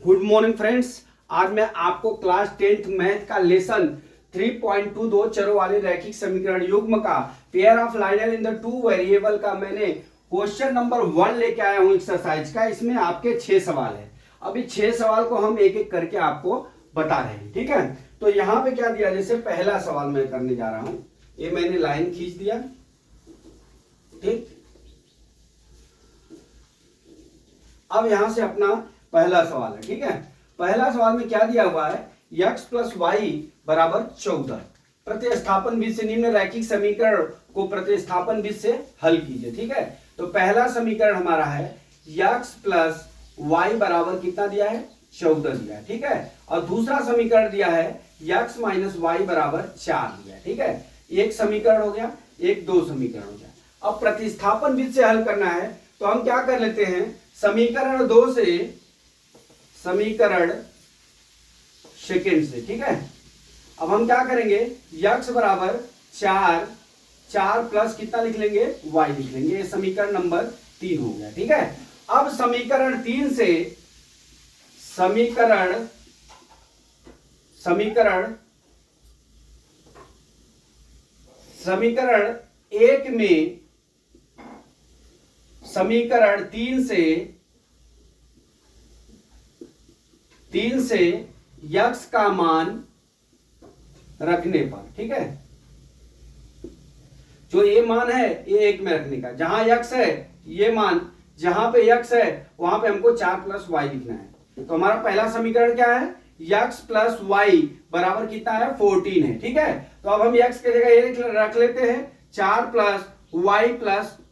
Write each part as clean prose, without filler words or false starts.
Good morning friends. आज मैं आपको क्लास 10th मैथ का लेसन 3.22 चरों वाले रैखिक समीकरण युग्म का pair of liner in the two variable का मैंने क्वेश्चन नंबर 1 लेके आया हूं एक्सरसाइज का। इसमें आपके 6 सवाल है। अभी 6 सवाल को हम एक एक करके आपको बता रहे हैं, ठीक है। तो यहाँ पे क्या दिया, जैसे पहला सवाल मैं करने जा रहा हूं, ये मैंने लाइन खींच दिया, ठीक। अब यहां से अपना पहला सवाल है, ठीक है। पहला सवाल में क्या दिया हुआ है, x प्लस वाई बराबर 14। प्रतिस्थापन विधि से निम्न रैखिक समीकरण को प्रतिस्थापन विधि से हल कीजिए, ठीक है। तो पहला समीकरण हमारा है x प्लस वाई बराबर कितना दिया है, 14 दिया है, ठीक है। और दूसरा समीकरण दिया है x माइनस वाई बराबर 4 दिया है, ठीक है। एक समीकरण हो गया, एक दो समीकरण हो गया। अब प्रतिस्थापन विधि से हल करना है तो हम क्या कर लेते हैं, समीकरण 2 से समीकरण सेकेंड से, ठीक है। अब हम क्या करेंगे, x बराबर 4 प्लस कितना लिख लेंगे, y लिख लेंगे। ये समीकरण नंबर 3 हो गया, ठीक है। अब समीकरण 3 से समीकरण 1 में समीकरण 3 से x का मान रखने पर, ठीक है। जो ये मान है ये 1 में रखने का, जहां x है ये मान, जहां पे x है वहां पे हमको 4 प्लस वाई लिखना है। तो हमारा पहला समीकरण क्या है, x प्लस वाई बराबर कितना है, 14 है, ठीक है। तो अब हम x की जगह ये रख लेते हैं 4 प्लस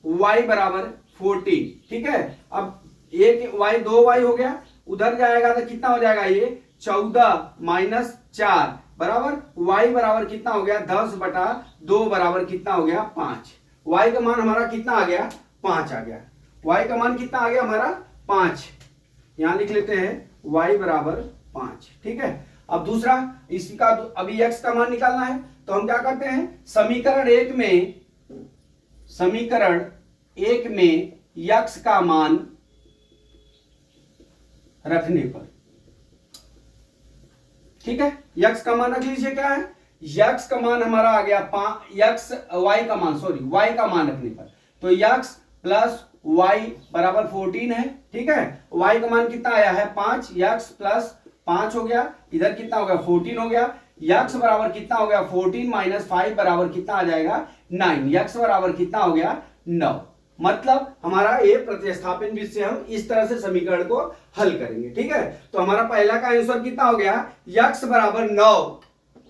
वाई बराबर 14, ठीक है। अब एक y 2y हो गया, उधर जाएगा तो कितना हो जाएगा, ये 14 माइनस 4 बराबर y बराबर कितना हो गया, 10/2 बराबर कितना हो गया, 5। y का मान हमारा कितना आ गया, 5 आ गया। y का मान कितना आ गया हमारा, 5। यहां लिख लेते हैं y बराबर 5, ठीक है। अब दूसरा, इसका अभी x का मान निकालना है तो हम क्या करते हैं, समीकरण 1 में x का मान रखने पर, ठीक है। x का मान रख लीजिए, क्या है, x का मान हमारा आ गया y का मान रखने पर, तो x प्लस y बराबर 14 है, ठीक है। y का मान कितना आया है, 5, x प्लस 5 हो गया, इधर कितना हो गया, 14 हो गया। x बराबर कितना हो गया, 14 माइनस 5 बराबर कितना आ जाएगा, 9। x बराबर कितना हो गया, 9। मतलब हमारा ये प्रतिस्थापन विधि से हम इस तरह से समीकरण को हल करेंगे, ठीक है। तो हमारा पहला का आंसर कितना हो गया, x बराबर 9।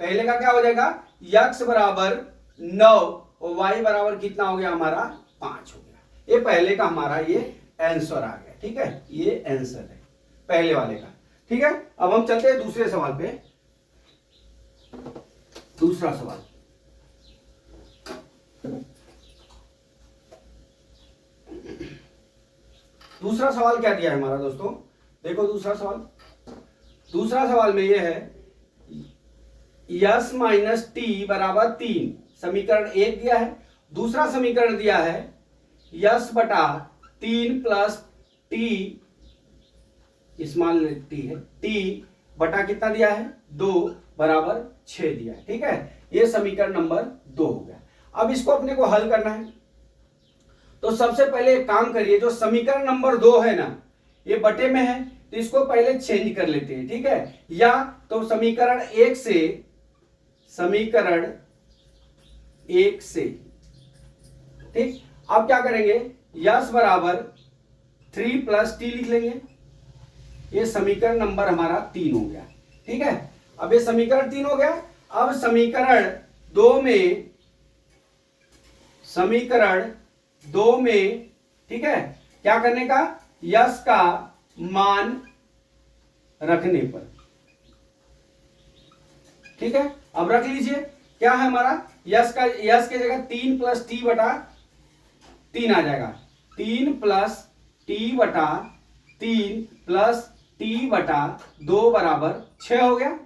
पहले का क्या हो जाएगा, x बराबर 9 और y बराबर कितना हो गया हमारा, 5 हो गया। ये पहले का हमारा ये आंसर आ गया, ठीक है। ये आंसर है पहले वाले का, ठीक है। अब हम चलते हैं दूसरे सवाल पे। दूसरा सवाल, दूसरा सवाल क्या दिया है हमारा दोस्तों, देखो दूसरा सवाल में ये है यस माइनस टी बराबर 3, समीकरण 1 दिया है। दूसरा समीकरण दिया है यस बटा 3 प्लस टी, स्मॉल टी है, टी बटा कितना दिया है, 2 बराबर 6 दिया है, ठीक है। ये समीकरण नंबर 2 हो गया। अब इसको अपने को हल करना है तो सबसे पहले एक काम करिए, जो समीकरण नंबर 2 है ना, ये बटे में है तो इसको पहले चेंज कर लेते हैं, ठीक है। या तो समीकरण 1 से, ठीक। अब क्या करेंगे, यस बराबर 3 प्लस टी लिख लेंगे। ये समीकरण नंबर हमारा 3 हो गया, ठीक है। अब ये समीकरण 3 हो गया। अब समीकरण 2 में, ठीक है, क्या करने का, यस का मान रखने पर, ठीक है। अब रख लीजिए, क्या है हमारा, यस के जगह 3 प्लस टी बटा 3 आ जाएगा। 3 प्लस टी बटा 3 प्लस टी बटा 2 बराबर 6 हो गया।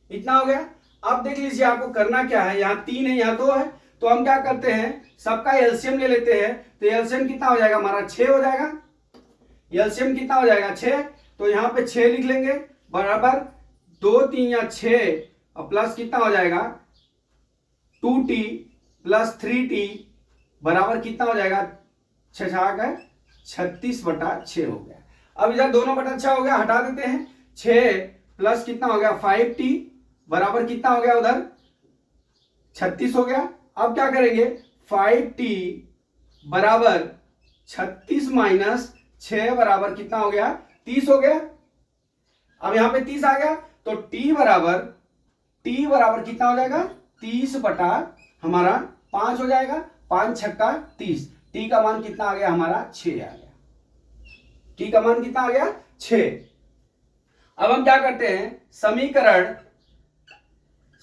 इतना हो गया। अब देख लीजिए आपको करना क्या है, यहां 3 है यहां 2 है, तो हम क्या करते हैं, सबका एलसीएम ले लेते हैं। तो एलसीएम कितना हो जाएगा हमारा, 6 हो जाएगा। एलसीएम कितना हो जाएगा, 6। तो यहाँ पे 6 लिख लेंगे बराबर 2 3 या 6 और प्लस कितना हो जाएगा 2t प्लस 3t बराबर कितना हो जाएगा 36/6 हो गया। अब इधर दोनों बटा 6 हो गया, हटा देते हैं। 6 प्लस कितना हो गया 5t बराबर कितना हो गया उधर 36 हो गया। अब क्या करेंगे 5t बराबर 36 माइनस 6 बराबर कितना हो गया 30 हो गया। अब यहां पे 30 आ गया तो t बराबर कितना हो जाएगा 30 बटा हमारा 5 हो जाएगा। 5 छक्का 30, t का मान कितना आ गया हमारा 6 आ गया। t का मान कितना आ गया 6। अब हम क्या करते हैं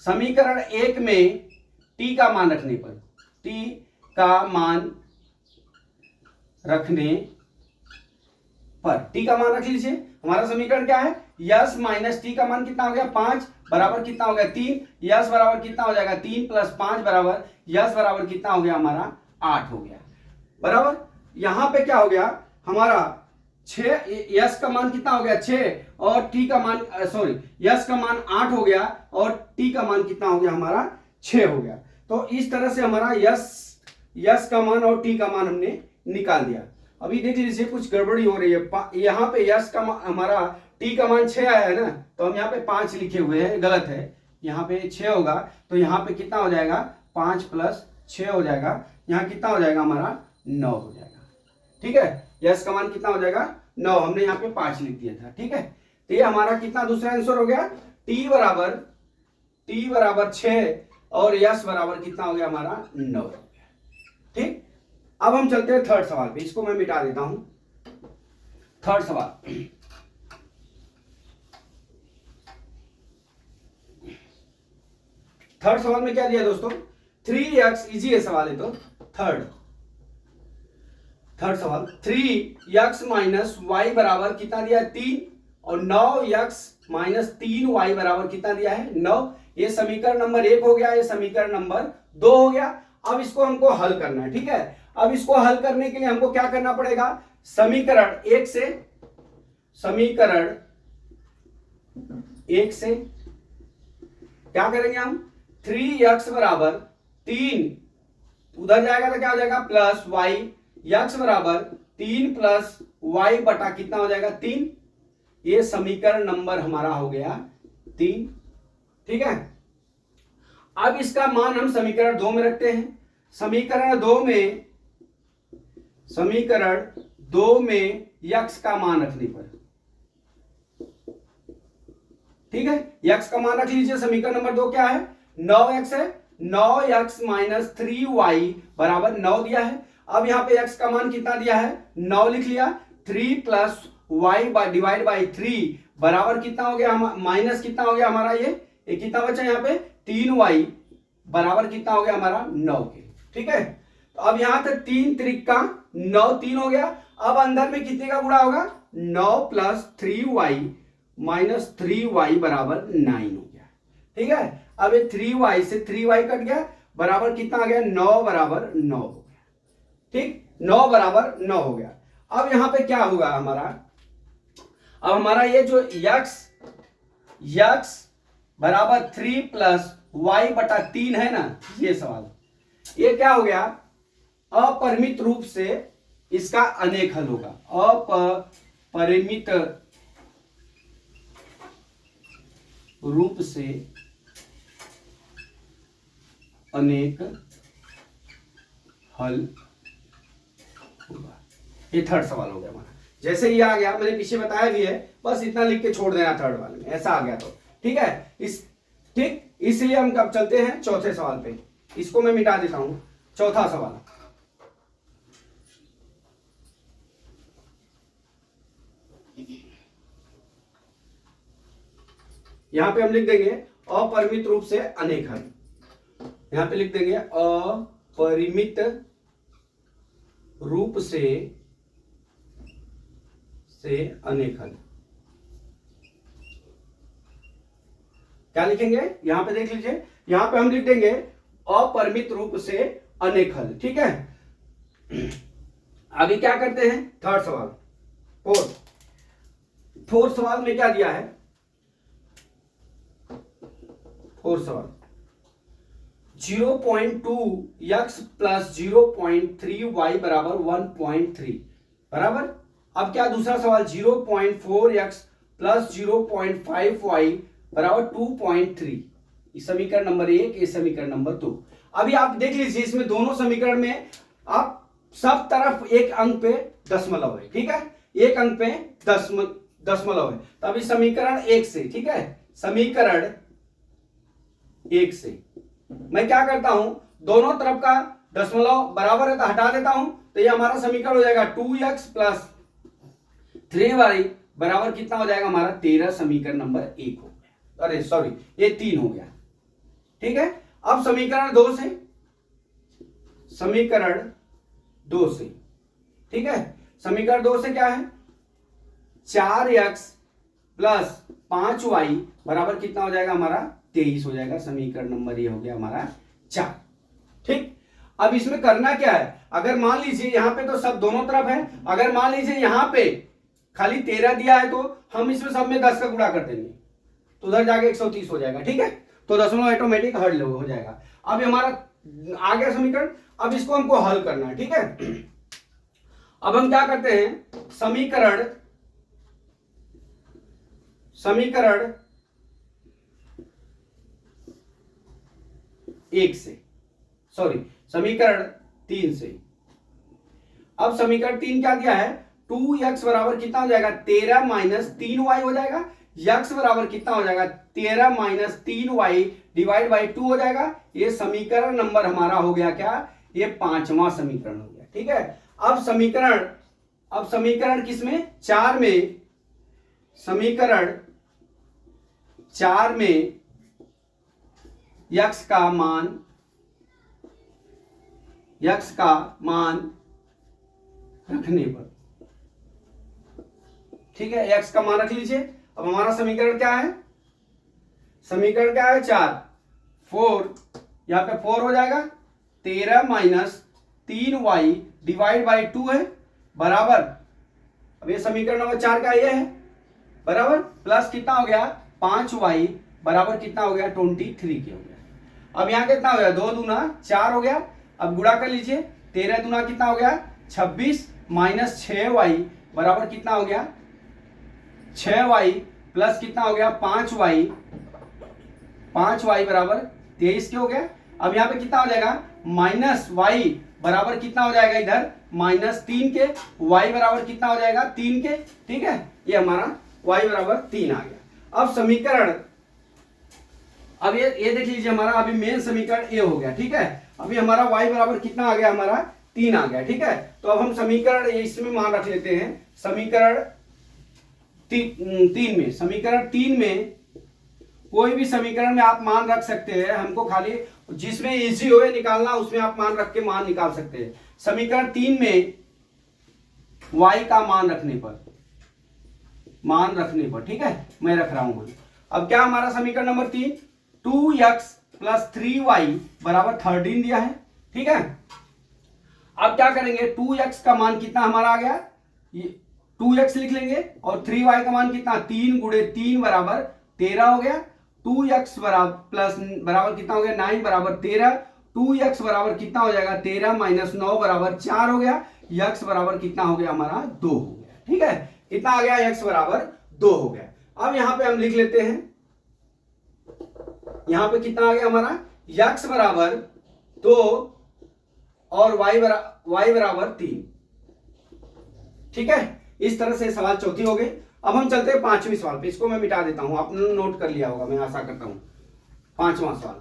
समीकरण 1 में t का मान रखने पर t का मान रख लीजिए। हमारा समीकरण क्या है यस माइनस टी का मान कितना हो गया 5 बराबर कितना हो गया 3। यस बराबर कितना हो जाएगा 3 प्लस 5 बराबर यस बराबर कितना हो गया हमारा 8 हो गया बराबर। यहां पे क्या हो गया हमारा 6 यस का मान कितना हो गया 6 और टी का मान यस का मान 8 हो गया और टी का मान कितना हो गया हमारा 6 हो गया। तो इस तरह से हमारा यस का मान और टी का मान हमने निकाल दिया। अभी देख लीजिए कुछ गड़बड़ी हो रही है। यहाँ पे यस का हमारा टी का मान 6 आया है ना, तो हम यहाँ पे 5 लिखे हुए हैं, गलत है। यहाँ पे 6 होगा तो यहाँ पे कितना हो जाएगा 5 प्लस 6 हो जाएगा। यहाँ कितना हो जाएगा हमारा 9 हो जाएगा। ठीक है, यस का मान कितना हो जाएगा 9, हमने यहाँ पे 5 लिख दिया था। ठीक है, तो ये हमारा कितना दूसरा आंसर हो गया टी बराबर 6 और यस बराबर कितना हो गया हमारा 9 हो गया। ठीक, अब हम चलते हैं थर्ड सवाल पे। इसको मैं मिटा देता हूं। थर्ड सवाल में क्या दिया दोस्तों 3x, इजी है सवाल है। तो थर्ड सवाल 3x माइनस वाई बराबर कितना दिया है 3 और 9x माइनस 3y बराबर कितना दिया है 9। ये समीकरण नंबर 1 हो गया, ये समीकरण नंबर 2 हो गया। अब इसको हमको हल करना है। ठीक है, अब इसको हल करने के लिए हमको क्या करना पड़ेगा समीकरण 1 से क्या करेंगे हम 3x बराबर 3 उधर जाएगा तो क्या हो जाएगा प्लस y, x बराबर 3 प्लस y बटा कितना हो जाएगा 3। ये समीकरण नंबर हमारा हो गया 3। ठीक है, अब इसका मान हम समीकरण 2 में रखते हैं। समीकरण 2 में x का मान रखने पर, ठीक है, x का मान रख लीजिए। समीकरण नंबर 2 क्या है 9x है, 9x माइनस 3y बराबर 9 दिया है। अब यहां पे x का मान कितना दिया है 9 लिख लिया। 3 प्लस y डिवाइड बाई 3 बराबर कितना हो गया माइनस कितना हो गया हमारा ये कितना बचा यहाँ पे 3y बराबर कितना हो गया हमारा 9 के। ठीक है, तो अब यहां तक 3 त्रिका 9 3 हो गया। अब अंदर में कितने का गुणा होगा 9 प्लस 3y माइनस 3y बराबर 9 हो गया। ठीक है, अब ये 3y से 3y कट गया बराबर कितना आ गया 9 बराबर 9 हो गया। ठीक, 9 बराबर 9 हो गया। अब यहां पे क्या होगा हमारा, अब हमारा ये जो x बराबर 3 प्लस y बटा 3 है ना, ये सवाल ये क्या हो गया अपरिमित रूप से इसका अनेक हल होगा। अपरिमित रूप से अनेक हल होगा। ये थर्ड सवाल हो गया हमारा। जैसे ये आ गया, मैंने पीछे बताया भी है, बस इतना लिख के छोड़ देना थर्ड वाले में, ऐसा आ गया तो ठीक है। ठीक, इसलिए हम कब चलते हैं चौथे सवाल पे। इसको मैं मिटा देता हूं। चौथा सवाल यहां पे हम लिख देंगे अपरिमित रूप से अनेक हल। यहां पे लिख देंगे अपरिमित रूप से अनेक हल। क्या लिखेंगे यहां पे देख लीजिए, यहां पे हम लिख देंगे अपरिमित रूप से अनेक हल। ठीक है, अभी क्या करते हैं थर्ड सवाल फोर्थ। फोर्थ सवाल में क्या दिया है, फोर्थ सवाल 0.2x प्लस 0.3y बराबर 1.3 बराबर। अब क्या दूसरा सवाल 0.4x प्लस 0.5y बराबर 2.3। समीकरण नंबर 1, ये समीकरण नंबर 2। अभी आप देख लीजिए इसमें दोनों समीकरण में आप सब तरफ एक अंक पे दशमलव है, ठीक है, एक अंक पे दशमलव है। तो अभी समीकरण 1 से, ठीक है, समीकरण 1 से मैं क्या करता हूं, दोनों तरफ का दशमलव बराबर है तो हटा देता हूं, तो ये हमारा समीकरण हो जाएगा 2x प्लस 3y बराबर कितना हो जाएगा हमारा 13। समीकरण नंबर 1 हो गया, अरे सॉरी ये 3 हो गया, ठीक है। अब समीकरण 2 से, समीकरण 2 से, ठीक है, समीकरण 2 से क्या है 4x प्लस 5y बराबर कितना हो जाएगा हमारा 23 हो जाएगा। समीकरण नंबर ये हो गया हमारा 4, ठीक। अब इसमें करना क्या है, अगर मान लीजिए यहां पे तो सब दोनों तरफ है, अगर मान लीजिए यहां पे खाली 13 दिया है तो हम इसमें सब में 10 का गुणा कर देंगे तो उधर जाके 130 हो जाएगा, ठीक है। तो दशमलव ऑटोमेटिक हल हो जाएगा। अब हमारा आ गया समीकरण, अब इसको हमको हल करना है, ठीक है। अब हम क्या करते हैं, समीकरण 1 से, सॉरी समीकरण 3 से। अब समीकरण 3 क्या दिया है, 2x बराबर कितना हो जाएगा 13 माइनस 3y हो जाएगा, x बराबर कितना हो जाएगा 13 माइनस 3y डिवाइड बाई 2 हो जाएगा। ये समीकरण नंबर हमारा हो गया क्या, ये 5वां समीकरण हो गया, ठीक है। अब समीकरण किसमें 4 में, समीकरण 4 में x का मान रखने पर, ठीक है, x का मान रख लीजिए। अब हमारा समीकरण क्या है, समीकरण क्या है 4, 4 यहां पे 4 हो जाएगा, 13 माइनस 3y डिवाइड बाई 2 है बराबर, अब ये समीकरण नंबर 4 का ये है बराबर, प्लस कितना हो गया 5y बराबर कितना हो गया 23 के हो गया। अब यहां कितना हो गया 2 दूना 4 हो गया, अब गुणा कर लीजिए, 13 दूना कितना हो गया 26 माइनस 6y बराबर कितना हो गया 6y प्लस कितना हो गया 5y बराबर 23 के हो गया। अब यहाँ पे कितना हो जाएगा माइनस y बराबर कितना हो जाएगा इधर -3 के, y बराबर कितना हो जाएगा 3 के, ठीक है, ये हमारा y बराबर 3 आ गया। अब समीकरण, अब ये देख लीजिए हमारा अभी मेन समीकरण ये हो गया, ठीक है। अभी हमारा y बराबर कितना आ गया हमारा 3 आ गया, ठीक है। तो अब हम समीकरण इसमें मान रख लेते हैं, समीकरण 3 में, समीकरण 3 में कोई भी समीकरण में आप मान रख सकते हैं, हमको खाली जिसमें इजी हो निकालना उसमें आप मान रख के मान निकाल सकते हैं। समीकरण 3 में y का मान रखने पर, ठीक है, मैं रख रहा हूं। अब क्या हमारा समीकरण नंबर 3, 2x प्लस 3y बराबर 13 दिया है, ठीक है। अब क्या करेंगे 2x का मान कितना हमारा आ गया, 2x लिख लेंगे और 3y का मान कितना 3 गुणे 3 बराबर 13 हो गया। 2x बराबर कितना हो गया 9 बराबर 13, 2x बराबर कितना हो जाएगा 13 माइनस 9 बराबर 4 हो गया, x बराबर कितना हो गया हमारा 2 हो गया, ठीक है, कितना आ गया x बराबर 2 हो गया। अब यहां पे हम लिख लेते हैं, यहां पे कितना आ गया हमारा x बराबर 2 और y बराबर 3, ठीक है। इस तरह से सवाल चौथी हो गई। अब हम चलते हैं 5वीं सवाल पे, इसको मैं मिटा देता हूं, आपने नोट कर लिया होगा मैं आशा करता हूं। 5वां सवाल,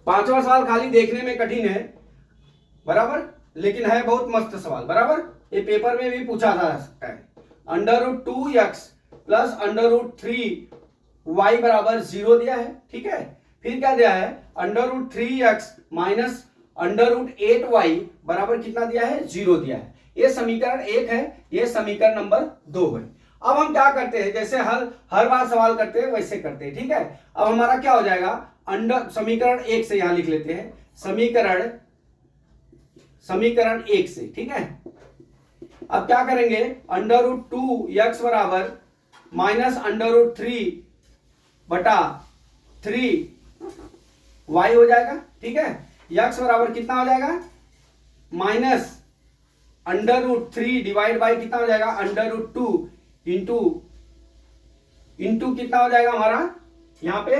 पांचवा सवाल खाली देखने में कठिन है बराबर, लेकिन है बहुत मस्त सवाल बराबर, ये पेपर में भी पूछा जा सकता है। √2x प्लस √3y बराबर 0 दिया है, ठीक है। फिर क्या दिया है √3x माइनस √8y बराबर कितना दिया है 0 दिया है। ये समीकरण 1 है, ये समीकरण नंबर 2 है। अब हम क्या करते हैं, जैसे हर बार सवाल करते हैं वैसे करते हैं, ठीक है। अब हमारा क्या हो जाएगा अंडर समीकरण 1 से यहां लिख लेते हैं, समीकरण 1 से, ठीक है। अब क्या करेंगे, अंडर रूट 2x बराबर माइनस अंडर रूट 3/3y हो जाएगा, ठीक है। x बराबर कितना हो जाएगा, minus under root 3 divide by कितना हो जाएगा, अंडर रूट 2 इंटू कितना हो जाएगा हमारा यहां पे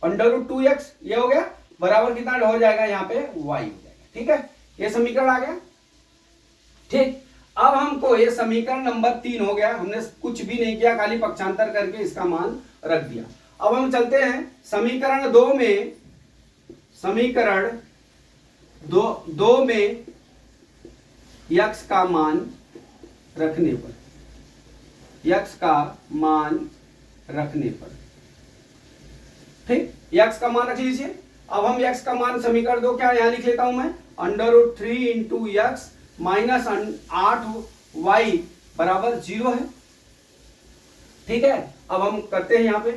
अंडर रूट 2x, ये हो गया, बराबर कितना हो जाएगा यहाँ पे y हो जाएगा, ठीक है। ये समीकरण आ गया, ठीक। अब हमको ये समीकरण नंबर 3 हो गया, हमने कुछ भी नहीं किया, खाली पक्षांतर करके इसका मान रख दिया। अब हम चलते हैं समीकरण 2 में, समीकरण 2 में x का मान रखने पर, x का मान रखने पर, ठीक, x का मान रख लीजिए। अब हम x का मान समीकरण 2 क्या यहां लिख लेता हूं मैं, under root 3 into x minus 8y बराबर 0 है, ठीक है। अब हम करते हैं यहां पे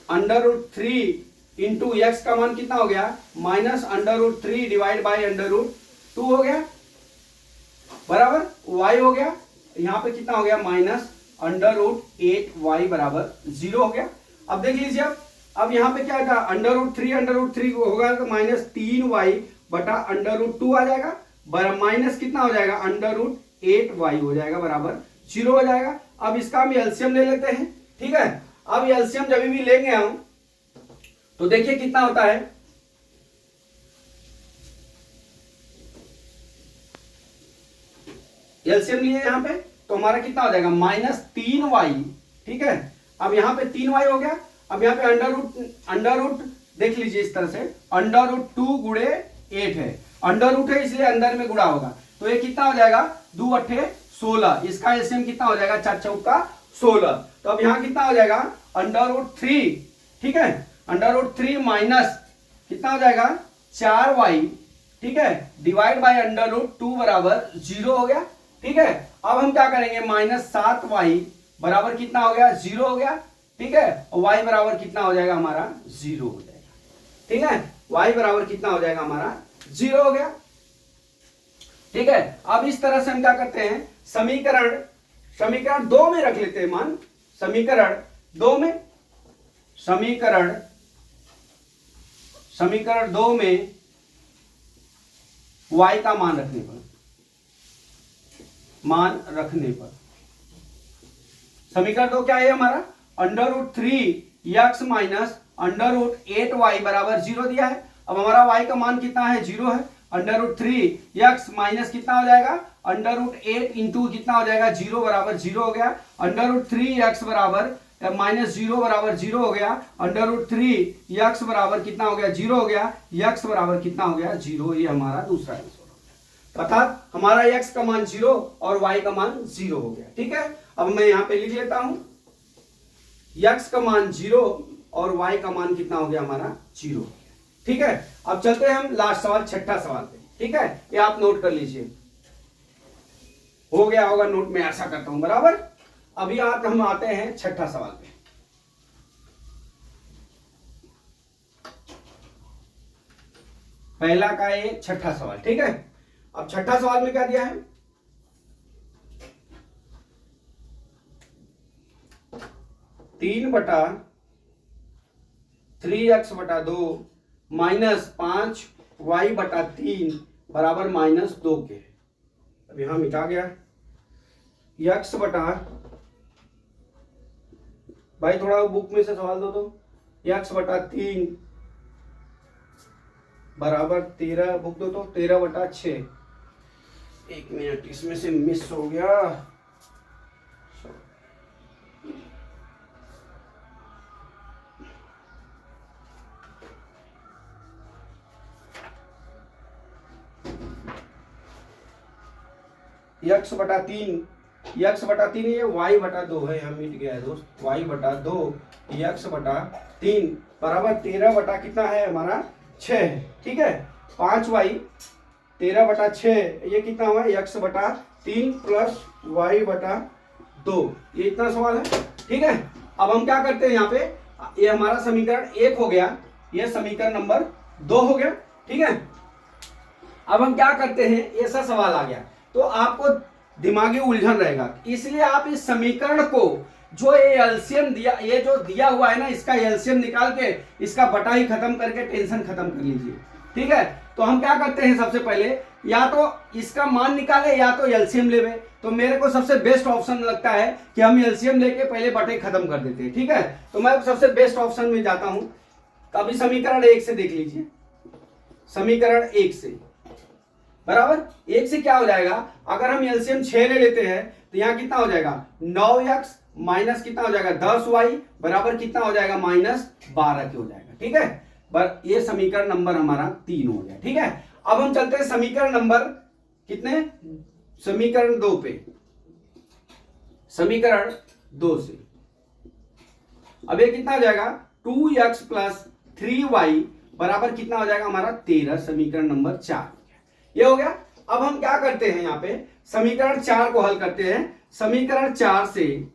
अंडर रूट 3 इंटू एक्स का मान कितना हो गया, minus under root 3 divide by under root 2 हो गया, बराबर y हो गया, यहां पे कितना हो गया, माइनस अंडर रूट 8y बराबर 0 हो गया। अब देख लीजिए, अब यहां पे क्या था, अंडर रूट 3 होगा तो माइनस 3y बटा अंडर रूट 2 आ जाएगा, माइनस कितना हो जाएगा, अंडर रूट 8y हो जाएगा, बराबर 0 हो जाएगा। अब इसका हम एलसीएम ले लेते हैं, ठीक है। अब एलसीएम जब भी लेंगे हम तो देखिए कितना होता है, एलसीएम लिए यहां पे तो हमारा कितना हो जाएगा, माइनस 3y, ठीक है। अब यहां पे 3y हो गया। अब यहाँ पे अंडर रूट देख लीजिए इस तरह से, अंडर रूट 2 गुणे 8 है, अंडर रूट है इसलिए अंदर में गुणा होगा, तो ये कितना हो जाएगा, 2 8 16, इसका एलसीएम कितना हो जाएगा, 4 चौका 16। तो अब यहाँ कितना हो जाएगा, अंडर रूट 3, ठीक है, अंडर रूट 3 माइनस कितना हो जाएगा 4y, ठीक है, डिवाइड बाई अंडर रूट 2 बराबर 0 हो गया, ठीक है। अब हम क्या करेंगे, माइनस 7y बराबर कितना हो गया, 0 हो गया, ठीक है, और y बराबर कितना हो जाएगा हमारा 0 हो जाएगा, ठीक है, y बराबर कितना हो जाएगा हमारा 0 हो गया, ठीक है। अब इस तरह से हम क्या करते हैं, समीकरण 2 में रख लेते हैं मान, समीकरण 2 में y का मान रखने पर समीकरण 2 क्या है हमारा, under root 3x minus under root 8y बराबर 0 दिया है। अब हमारा y का मान कितना है, 0 है, अंडर रूट 3x माइनस कितना हो जाएगा, अंडर रूट 8 इंटू कितना हो जाएगा, 0 बराबर 0 हो गया, अंडर रूट 3x बराबर माइनस 0 बराबर 0 हो गया, अंडर रूट 3x बराबर कितना हो गया, 0 हो गया, x बराबर कितना हो गया, 0। ये हमारा दूसरा आंसर हो गया, अर्थात हमारा x का मान 0 और y का मान 0 हो गया, ठीक है। अब मैं यहां पे लिख लेता हूं, x का मान 0 और y का मान कितना हो गया हमारा 0, ठीक है। अब चलते हैं हम लास्ट सवाल, छठा सवाल पे, ठीक है, ये आप नोट कर लीजिए, हो गया होगा नोट, में ऐसा करता हूं, बराबर। अभी हम आते हैं छठा सवाल पे, पहला का ये छठा सवाल, ठीक है। अब छठा सवाल में क्या दिया है, 3/3x/2 माइनस 5y/3 बराबर -2 के। अब यहां मिटा गया x बटा, भाई थोड़ा बुक में से सवाल दो तो, x/3 बराबर 13, बुक दो तो 13/6, 1 मिनट इसमें से मिस हो गया, x/3 ये y/2 है, यहाँ मिट गया है दोस्त, y/2 x/3 बराबर 13 बटा कितना है हमारा 6 है, ठीक है, 5y 13/6, ये कितना हुआ x/3 प्लस y/2, ये इतना सवाल है, ठीक है। अब हम क्या करते हैं यहाँ पे, ये हमारा समीकरण 1 हो गया, ये समीकरण नंबर 2 हो गया, ठीक है। अब हम क्या करते हैं, ऐसा सवाल आ गया तो आपको दिमागी उलझन रहेगा, इसलिए आप इस समीकरण को जो ये एलसीएम दिया, ये जो दिया हुआ है ना, इसका एलसीएम निकाल के इसका बटा ही खत्म करके टेंशन खत्म कर लीजिए, ठीक है। तो हम क्या करते हैं, सबसे पहले या तो इसका मान निकाले या तो एलसीएम लेवे। तो मेरे को सबसे बेस्ट ऑप्शन लगता है कि हम एलसीएम लेके पहले बटे खत्म कर देते हैं, ठीक है। तो मैं सबसे बेस्ट ऑप्शन में जाता हूं। तो अभी समीकरण 1 से देख लीजिए, समीकरण 1 से बराबर 1 से क्या हो जाएगा, अगर हम एलसीएम 6 ले लेते हैं तो यहां कितना हो जाएगा, 9x माइनस कितना हो जाएगा 10y बराबर कितना हो जाएगा, -12 के हो जाएगा, ठीक है। पर ये समीकरण नंबर हमारा 3 हो गया, ठीक है। अब हम चलते हैं समीकरण नंबर कितने, समीकरण 2 पे, समीकरण 2 से। अब ये कितना हो जाएगा, 2x प्लस 3y बराबर कितना हो जाएगा हमारा 13, समीकरण नंबर 4 ये हो गया। अब हम क्या करते हैं, यहां पे समीकरण 4 को हल करते हैं। समीकरण 4 से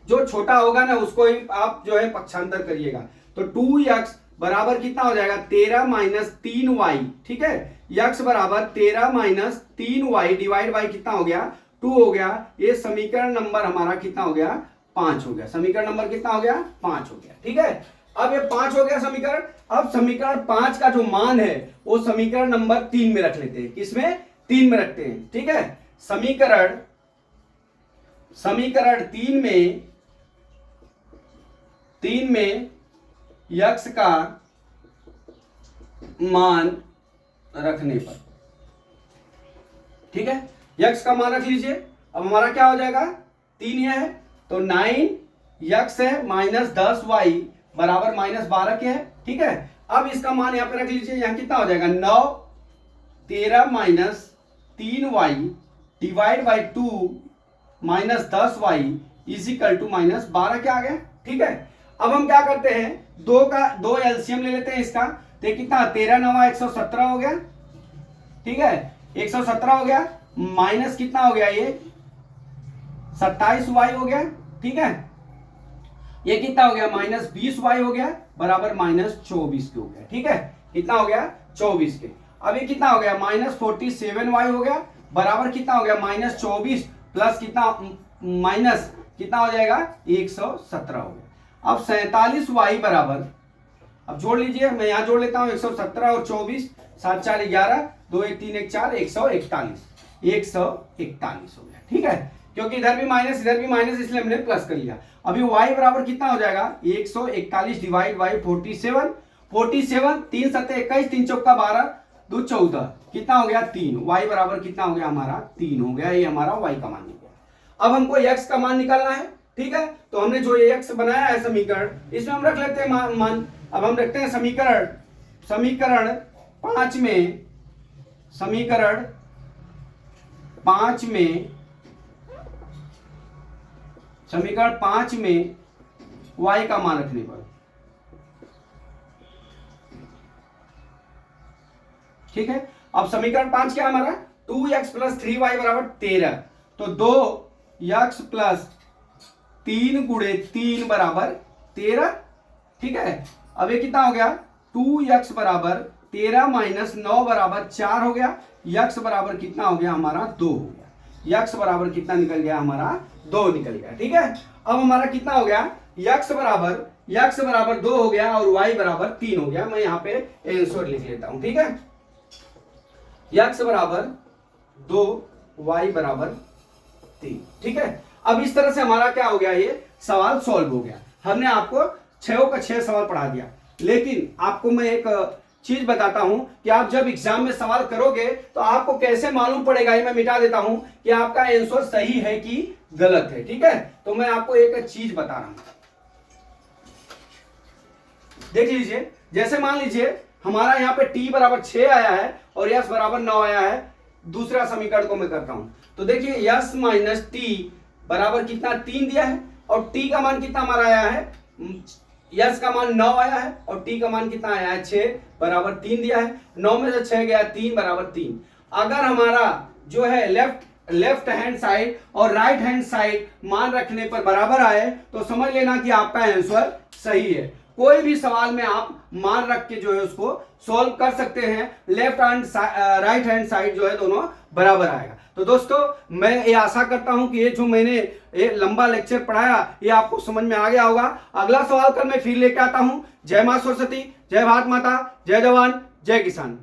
जो छोटा होगा ना उसको ही आप जो है पक्षांतर करिएगा। तो 2x बराबर कितना हो जाएगा 13 माइनस 3y, ठीक है। x बराबर 13 माइनस 3y डिवाइड बाई कितना हो गया 2 हो गया। ये समीकरण नंबर हमारा कितना हो गया 5 हो गया, समीकरण नंबर कितना हो गया 5 हो गया, ठीक है। अब ये 5 हो गया समीकरण। अब समीकरण 5 का जो मान है वो समीकरण नंबर 3 में रख लेते हैं, किसमें 3 में रखते हैं, ठीक है। समीकरण 3 में x का मान रखने पर, ठीक है, x का मान रख लीजिए। अब हमारा क्या हो जाएगा 3 यह है तो 9x है माइनस 10y बराबर -12 के है, ठीक है। अब इसका मान यहां पे रख लीजिए, यहां कितना हो जाएगा 9 13 minus 3y divide by 2 minus 10y equal to -12 क्या आ गया, ठीक है। अब हम क्या करते हैं, दो एलसीएम ले लेते हैं इसका। तो कितना 13 9 117 हो गया, ठीक है, 117 हो गया माइनस कितना हो गया ये 27y हो गया, ठीक है। ये कितना हो गया -20y हो गया बराबर -24 के हो गया, ठीक है। कितना हो गया 24 के। अब ये कितना हो गया -47y हो गया बराबर कितना हो गया -24 प्लस कितना माइनस कितना हो जाएगा 117 हो गया। अब 47y बराबर, अब जोड़ लीजिए, मैं यहां जोड़ लेता हूं 117 और 24 7 4 11 2 1 3 1 4 141 हो गया, ठीक है। क्योंकि इधर भी माइनस इधर भी माइनस इसलिए हमने प्लस कर लिया। अभी y बराबर कितना हो जाएगा 141 डिवाइड बाई 47 3 7 21 3 चौका 12 2 14 कितना हो गया 3, y बराबर कितना हो गया हमारा 3 हो गया। ये हमारा y का मान निकला। अब हमको x का मान निकालना है, ठीक है। तो हमने जो ये x बनाया है समीकरण, इसमें हम रख लेते हैं मान। अब हम रखते हैं समीकरण 5 में, समीकरण 5 में y का मान रखने पर, ठीक है। अब समीकरण 5 क्या हमारा 2x प्लस 3y बराबर 13, तो 2x प्लस 3 गुणे 3 बराबर 13, ठीक है। अब ये कितना हो गया 2x बराबर 13 माइनस 9 बराबर 4 हो गया। x बराबर कितना हो गया हमारा 2 हो गया। x बराबर कितना निकल गया हमारा 2 निकल गया, ठीक है। अब हमारा कितना हो गया x बराबर 2 हो गया और y बराबर 3 हो गया। मैं यहां पे आंसर लिख लेता हूं, ठीक है। x बराबर 2 y बराबर 3, ठीक है। अब इस तरह से हमारा क्या हो गया, ये सवाल सॉल्व हो गया। हमने आपको 6 का 6 सवाल पढ़ा दिया। लेकिन आपको मैं एक चीज बताता हूं कि आप जब एग्जाम में सवाल करोगे तो आपको कैसे मालूम पड़ेगा, ये मैं मिटा देता हूं कि आपका आंसर सही है कि गलत है, ठीक है। तो मैं आपको एक चीज बता रहा हूं, देख लीजिए। जैसे मान लीजिए हमारा यहाँ पे t बराबर 6 आया है और s बराबर 9 आया है। दूसरा समीकरण को मैं करता हूं, तो देखिए s माइनस टी बराबर कितना 3 दिया है और t का मान कितना हमारा आया है, s का मान 9 आया है और t का मान कितना आया है 6 बराबर 3 दिया है। 9 में से 6 गया 3 बराबर 3। अगर हमारा जो है लेफ्ट लेफ्ट हैंड साइड और राइट हैंड साइड मान रखने पर बराबर आए तो समझ लेना कि आपका आंसर सही है। कोई भी सवाल में आप मान रख के जो है उसको सॉल्व कर सकते हैं, left hand right hand side जो है दोनों बराबर आएगा। तो दोस्तों मैं ये आशा करता हूं कि ये जो मैंने ये लंबा लेक्चर पढ़ाया ये आपको समझ में आ गया होगा। अगला सवाल कल मैं फिर लेके आता हूं। जय मां सरस्वती, जय भारत माता, जय जवान, जय किसान।